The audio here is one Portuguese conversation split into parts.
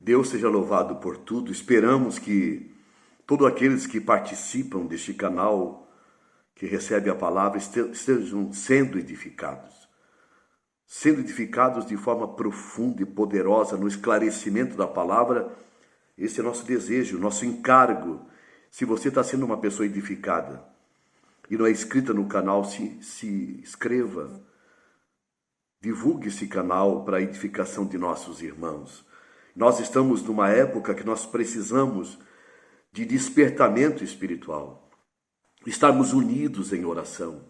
Deus seja louvado por tudo. Esperamos que todos aqueles que participam deste canal, que recebem a palavra, estejam sendo edificados de forma profunda e poderosa no esclarecimento da palavra. Esse é nosso desejo, nosso encargo. Se você está sendo uma pessoa edificada e não é inscrita no canal, se inscreva. Divulgue esse canal para a edificação de nossos irmãos. Nós estamos numa época que nós precisamos de despertamento espiritual. Estarmos unidos em oração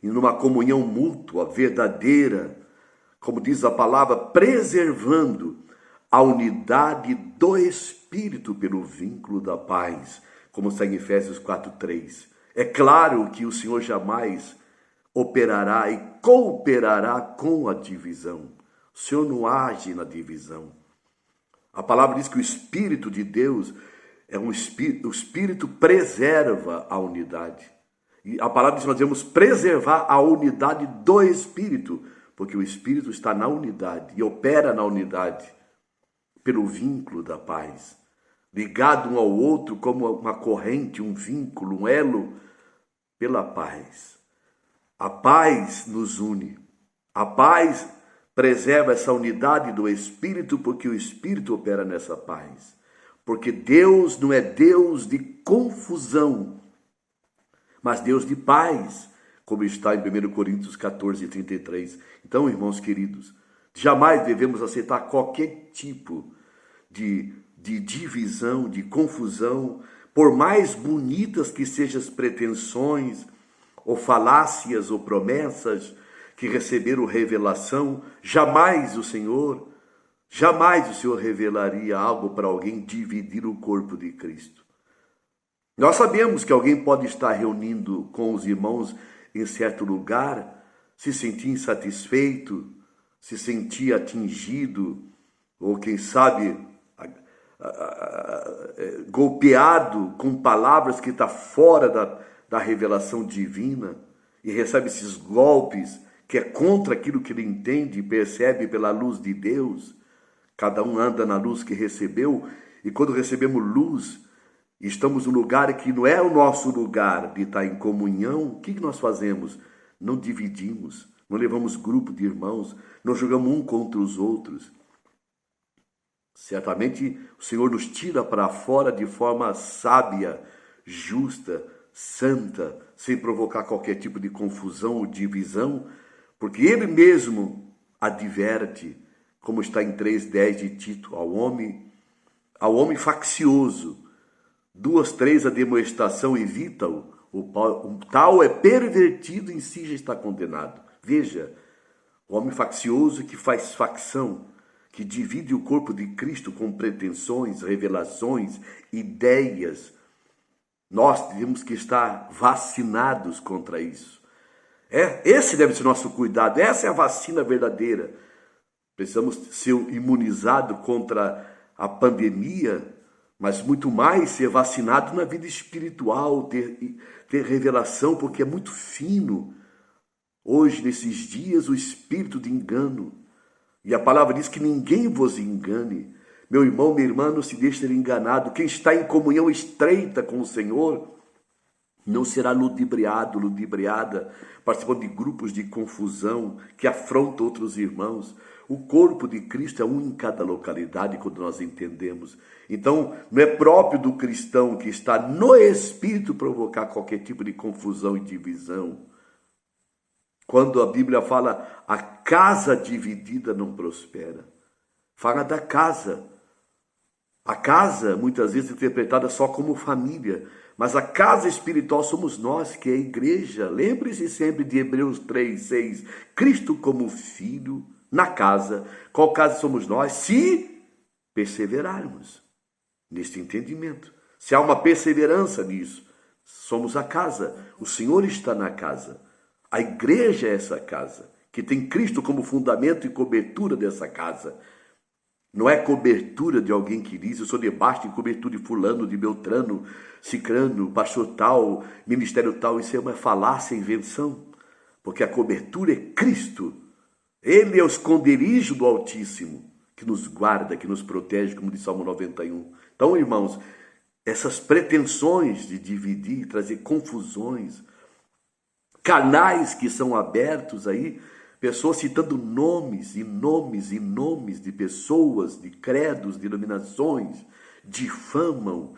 e numa comunhão mútua, verdadeira, como diz a palavra, preservando a unidade do Espírito pelo vínculo da paz, como está em Efésios 4:3. É claro que o Senhor jamais operará e cooperará com a divisão. O Senhor não age na divisão. A palavra diz que o Espírito de Deus é um Espírito, o Espírito preserva a unidade. E a palavra diz que nós devemos preservar a unidade do Espírito, porque o Espírito está na unidade e opera na unidade pelo vínculo da paz, ligado um ao outro como uma corrente, um vínculo, um elo pela paz. A paz nos une, a paz preserva essa unidade do Espírito, porque o Espírito opera nessa paz. Porque Deus não é Deus de confusão, mas Deus de paz, como está em 1 Coríntios 14:33. Então, irmãos queridos, jamais devemos aceitar qualquer tipo de divisão, de confusão, por mais bonitas que sejam as pretensões, ou falácias, ou promessas que receberam revelação. Jamais o Senhor revelaria algo para alguém dividir o corpo de Cristo. Nós sabemos que alguém pode estar reunindo com os irmãos em certo lugar, se sentir insatisfeito, se sentir atingido, ou quem sabe golpeado com palavras que estão fora da revelação divina, e recebe esses golpes que é contra aquilo que ele entende e percebe pela luz de Deus. Cada um anda na luz que recebeu, e quando recebemos luz, estamos num lugar que não é o nosso lugar de estar em comunhão, o que nós fazemos? Não dividimos, não levamos grupo de irmãos, não jogamos um contra os outros. Certamente o Senhor nos tira para fora de forma sábia, justa, santa, sem provocar qualquer tipo de confusão ou divisão, porque Ele mesmo adverte, como está em 3:10 de Tito, ao homem faccioso, 2:3 a demonstração evita-o, o tal é pervertido, em si já está condenado. Veja, o homem faccioso que faz facção, que divide o corpo de Cristo com pretensões, revelações, ideias. Nós temos que estar vacinados contra isso. Esse deve ser o nosso cuidado, essa é a vacina verdadeira. Precisamos ser imunizados contra a pandemia, mas muito mais ser vacinado na vida espiritual, ter revelação, porque é muito fino. Hoje, nesses dias, o espírito de engano. E a palavra diz que ninguém vos engane. Meu irmão, minha irmã, não se deixe ser enganado. Quem está em comunhão estreita com o Senhor não será ludibriada, participando de grupos de confusão que afrontam outros irmãos. O corpo de Cristo é um em cada localidade, quando nós entendemos. Então, não é próprio do cristão que está no Espírito provocar qualquer tipo de confusão e divisão. Quando a Bíblia fala, a casa dividida não prospera. Fala da casa. A casa, muitas vezes, é interpretada só como família. Mas a casa espiritual somos nós, que é a igreja. Lembre-se sempre de Hebreus 3:6. Cristo como filho na casa. Qual casa somos nós? Se perseverarmos neste entendimento. Se há uma perseverança nisso, somos a casa. O Senhor está na casa. A igreja é essa casa, que tem Cristo como fundamento e cobertura dessa casa. Não é cobertura de alguém que diz, eu sou debaixo de cobertura de fulano, de Beltrano, Cicrano, pastor tal, ministério tal. Isso é uma falácia, invenção. Porque a cobertura é Cristo. Ele é o esconderijo do Altíssimo. que nos guarda, que nos protege, como diz Salmo 91. Então, irmãos, essas pretensões de dividir, trazer confusões, canais que são abertos aí, pessoas citando nomes e nomes e nomes de pessoas, de credos, de denominações, difamam,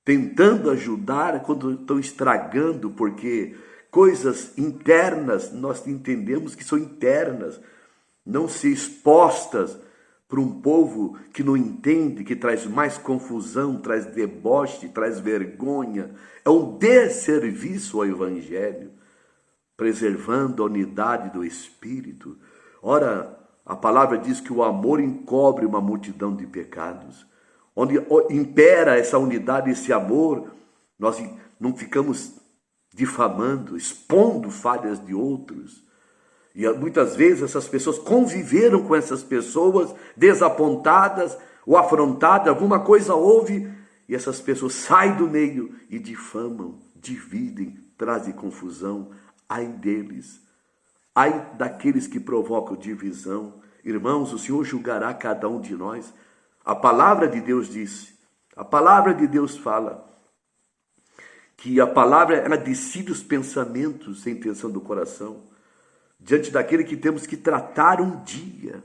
tentando ajudar quando estão estragando, porque coisas internas nós entendemos que são internas, não se expostas para um povo que não entende, que traz mais confusão, traz deboche, traz vergonha. É um desserviço ao Evangelho, preservando a unidade do Espírito. Ora, a palavra diz que o amor encobre uma multidão de pecados. Onde impera essa unidade, esse amor, nós não ficamos difamando, expondo falhas de outros. E muitas vezes essas pessoas conviveram com essas pessoas desapontadas ou afrontadas, alguma coisa houve, e essas pessoas saem do meio e difamam, dividem, trazem confusão. Ai deles, ai daqueles que provocam divisão. Irmãos, o Senhor julgará cada um de nós. A palavra de Deus diz, a palavra de Deus fala, que a palavra, ela decide os pensamentos e a intenção do coração, diante daquele que temos que tratar um dia,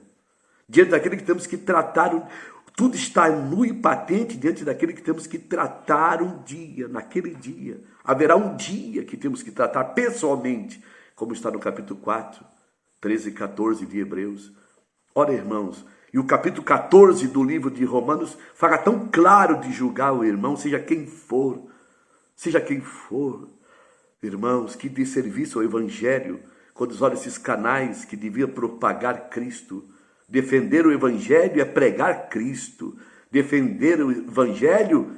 diante daquele que temos que tratar, tudo está nu e patente diante daquele que temos que tratar um dia, naquele dia. Haverá um dia que temos que tratar pessoalmente, como está no capítulo 4, 13 e 14 de Hebreus. Ora, irmãos, e o capítulo 14 do livro de Romanos fala tão claro de julgar o irmão, seja quem for. Seja quem for. Irmãos, que dê serviço ao Evangelho, quando olham esses canais que deviam propagar Cristo. Defender o Evangelho é pregar Cristo. Defender o Evangelho,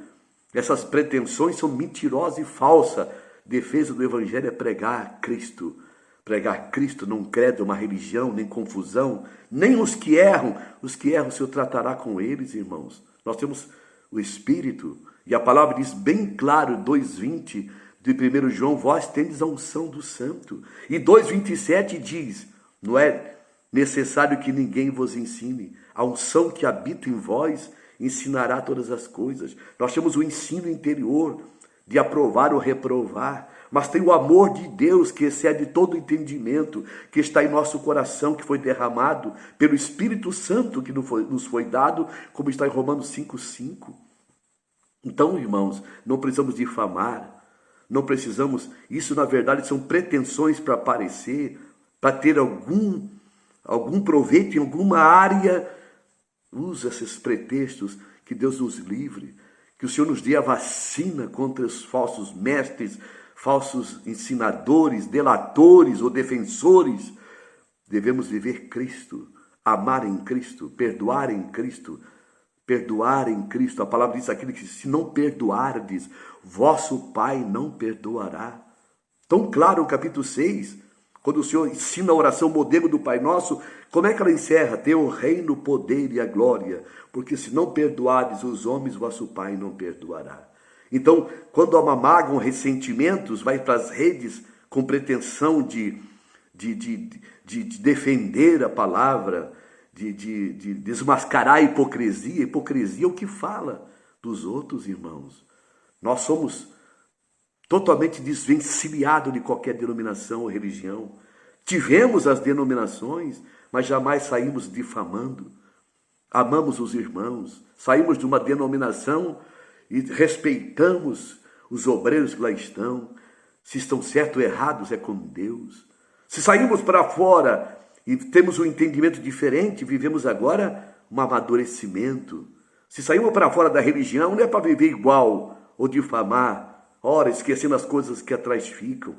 essas pretensões são mentirosas e falsas. Defesa do Evangelho é pregar Cristo. Pregar Cristo não credo, uma religião, nem confusão, nem os que erram o Senhor tratará com eles, irmãos. Nós temos o Espírito, e a palavra diz bem claro, 2,20 de 1 João, vós tendes a unção do Santo. E 2,27 diz, não é necessário que ninguém vos ensine, a unção que habita em vós ensinará todas as coisas. Nós temos o ensino interior de aprovar ou reprovar, mas tem o amor de Deus que excede todo entendimento, que está em nosso coração, que foi derramado pelo Espírito Santo que nos foi dado, como está em Romanos 5,5. Então, irmãos, não precisamos difamar, não precisamos, isso na verdade são pretensões para aparecer, para ter algum proveito em alguma área. Usa esses pretextos, que Deus nos livre, que o Senhor nos dê a vacina contra os falsos mestres, falsos ensinadores, delatores ou defensores. Devemos viver Cristo, amar em Cristo, perdoar em Cristo. Perdoar em Cristo. A palavra diz aquilo que se não perdoardes, vosso Pai não perdoará. Tão claro o capítulo 6, quando o Senhor ensina a oração modelo do Pai Nosso, como é que ela encerra? Teu reino, o poder e a glória, porque se não perdoardes os homens, vosso Pai não perdoará. Então, quando amamagam ressentimentos, vai para as redes com pretensão de defender a palavra, de desmascarar a hipocrisia. A hipocrisia é o que fala dos outros, irmãos. Nós somos totalmente desvencilhados de qualquer denominação ou religião. Tivemos as denominações, mas jamais saímos difamando. Amamos os irmãos, saímos de uma denominação e respeitamos os obreiros que lá estão. Se estão certos ou errados, é com Deus. Se saímos para fora e temos um entendimento diferente, vivemos agora um amadurecimento. Se saímos para fora da religião, não é para viver igual ou difamar, ora, esquecendo as coisas que atrás ficam.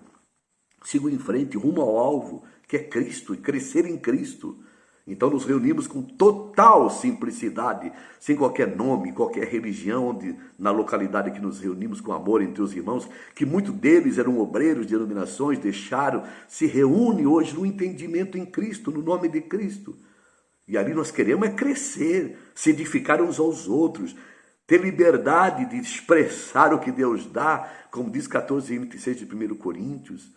Sigo em frente, rumo ao alvo, que é Cristo, e crescer em Cristo. Então nos reunimos com total simplicidade, sem qualquer nome, qualquer religião, onde, na localidade que nos reunimos com amor entre os irmãos, que muitos deles eram obreiros de denominações, deixaram, se reúnem hoje no entendimento em Cristo, no nome de Cristo. E ali nós queremos é crescer, se edificar uns aos outros, ter liberdade de expressar o que Deus dá, como diz 14:26 de 1 Coríntios.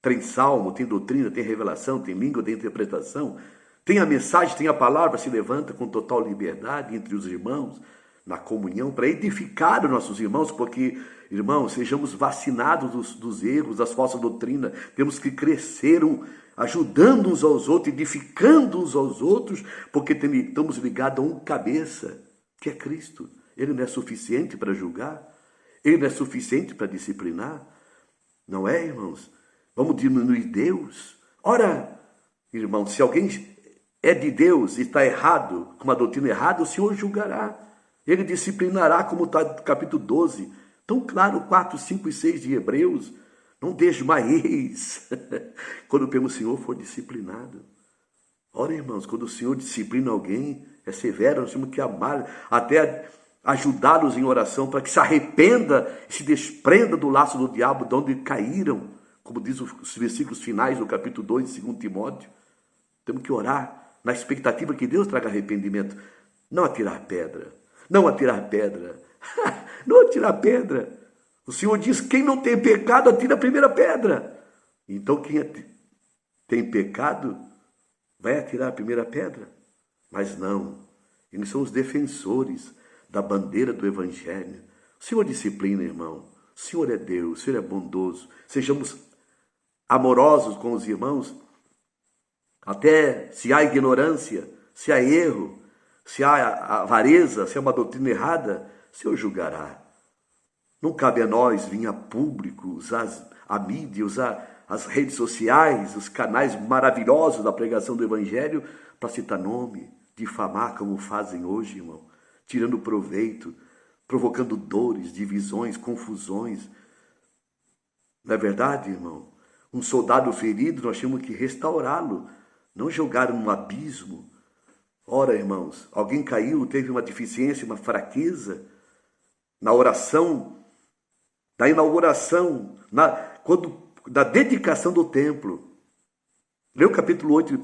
Tem salmo, tem doutrina, tem revelação, tem língua de interpretação. Tem a mensagem, tem a palavra, se levanta com total liberdade entre os irmãos, na comunhão, para edificar os nossos irmãos, porque, irmãos, sejamos vacinados dos erros, das falsas doutrinas, temos que crescer ajudando uns aos outros, edificando uns aos outros, porque estamos ligados a um cabeça, que é Cristo. Ele não é suficiente para julgar, ele não é suficiente para disciplinar, não é, irmãos? Vamos diminuir Deus? Ora, irmãos, se alguém é de Deus e está errado, com uma doutrina errada, o Senhor julgará. Ele disciplinará, como está no capítulo 12. Tão claro, 4, 5 e 6 de Hebreus. Não desmaieis quando pelo Senhor for disciplinado. Ora, irmãos, quando o Senhor disciplina alguém, é severo, nós temos que amar, até ajudá-los em oração para que se arrependa e se desprenda do laço do diabo de onde caíram, como diz os versículos finais do capítulo 2 de 2 Timóteo. Temos que orar na expectativa que Deus traga arrependimento. Não atirar pedra. Não atirar pedra. Não atirar pedra. O Senhor diz, quem não tem pecado, atira a primeira pedra. Então quem tem pecado, vai atirar a primeira pedra. Mas não. Eles são os defensores da bandeira do Evangelho. O Senhor disciplina, irmão. O Senhor é Deus, o Senhor é bondoso. Sejamos amorosos com os irmãos. Até se há ignorância, se há erro, se há avareza, se há uma doutrina errada, o Senhor julgará. Não cabe a nós vir a público, usar a mídia, usar as redes sociais, os canais maravilhosos da pregação do Evangelho para citar nome, difamar como fazem hoje, irmão, tirando proveito, provocando dores, divisões, confusões. Não é verdade, irmão? Um soldado ferido, nós temos que restaurá-lo, não jogar num abismo. Ora, irmãos, alguém caiu, teve uma deficiência, uma fraqueza, na oração, da inauguração, da dedicação do templo. Lê o capítulo 8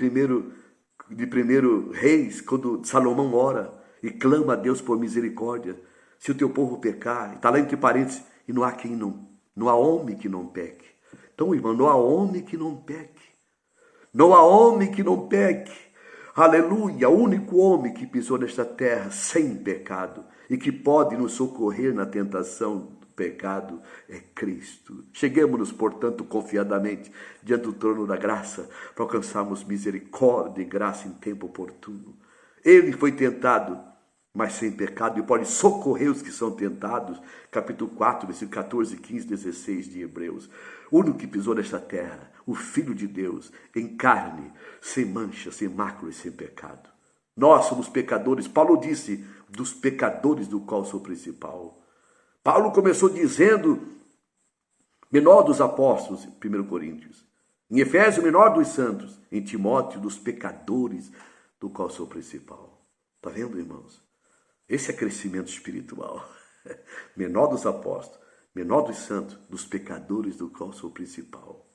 de primeiro Reis, quando Salomão ora e clama a Deus por misericórdia. Se o teu povo pecar, está lá entre parênteses, e não há homem que não peque. Então, irmão, não há homem que não peque. Não há homem que não peque. Aleluia, o único homem que pisou nesta terra sem pecado e que pode nos socorrer na tentação do pecado é Cristo. Cheguemos-nos, portanto, confiadamente diante do trono da graça para alcançarmos misericórdia e graça em tempo oportuno. Ele foi tentado, mas sem pecado, e pode socorrer os que são tentados. Capítulo 4, versículo 14, 15, 16 de Hebreus. O único que pisou nesta terra, o Filho de Deus, em carne, sem mancha, sem mácula e sem pecado. Nós somos pecadores. Paulo disse, dos pecadores do qual sou principal. Paulo começou dizendo, menor dos apóstolos, 1 Coríntios. Em Efésios, menor dos santos. Em Timóteo, dos pecadores do qual sou principal. Está vendo, irmãos? Esse é crescimento espiritual. Menor dos apóstolos, menor dos santos, dos pecadores do qual sou principal.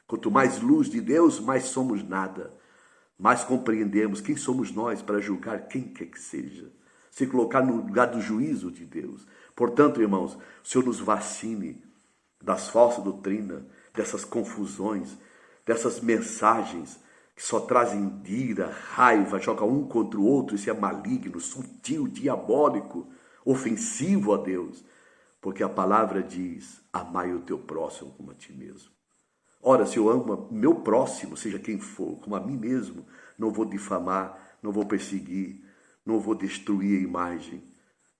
Quanto mais luz de Deus, mais somos nada. Mais compreendemos quem somos nós para julgar quem quer que seja. Se colocar no lugar do juízo de Deus. Portanto, irmãos, o Senhor nos vacine das falsas doutrinas, dessas confusões, dessas mensagens que só trazem ira, raiva, joga um contra o outro, isso é maligno, sutil, diabólico, ofensivo a Deus. Porque a palavra diz, amai o teu próximo como a ti mesmo. Ora, se eu amo meu próximo, seja quem for, como a mim mesmo, não vou difamar, não vou perseguir, não vou destruir a imagem.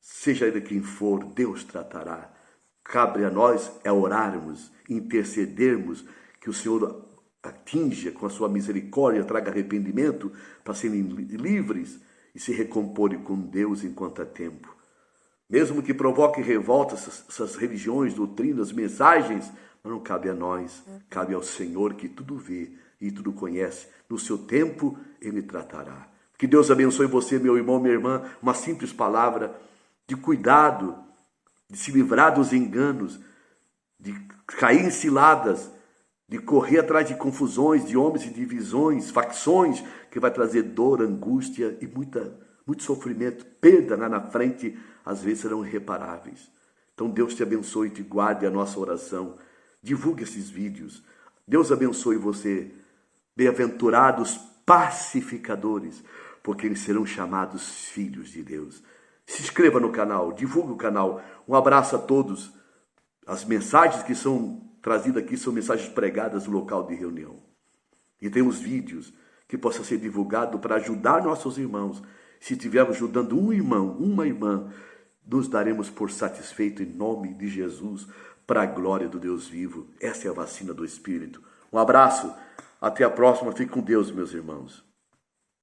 Seja ele quem for, Deus tratará. Cabe a nós orarmos, intercedermos, que o Senhor atinja com a sua misericórdia, traga arrependimento para serem livres e se recomporem com Deus enquanto há tempo. Mesmo que provoque revolta essas religiões, doutrinas, mensagens, mas não cabe a nós, cabe ao Senhor que tudo vê e tudo conhece. No seu tempo, Ele tratará. Que Deus abençoe você, meu irmão, minha irmã, uma simples palavra de cuidado, de se livrar dos enganos, de cair em ciladas, de correr atrás de confusões, de homens e divisões, facções, que vai trazer dor, angústia e muito sofrimento. Perda lá na frente, às vezes serão irreparáveis. Então Deus te abençoe e te guarde a nossa oração. Divulgue esses vídeos. Deus abençoe você. Bem-aventurados pacificadores, porque eles serão chamados filhos de Deus. Se inscreva no canal, divulgue o canal. Um abraço a todos. As mensagens que são trazidas aqui são mensagens pregadas no local de reunião. E temos vídeos que possam ser divulgados para ajudar nossos irmãos. Se estivermos ajudando um irmão, uma irmã, nos daremos por satisfeito em nome de Jesus, para a glória do Deus vivo. Essa é a vacina do Espírito. Um abraço, até a próxima. Fique com Deus, meus irmãos.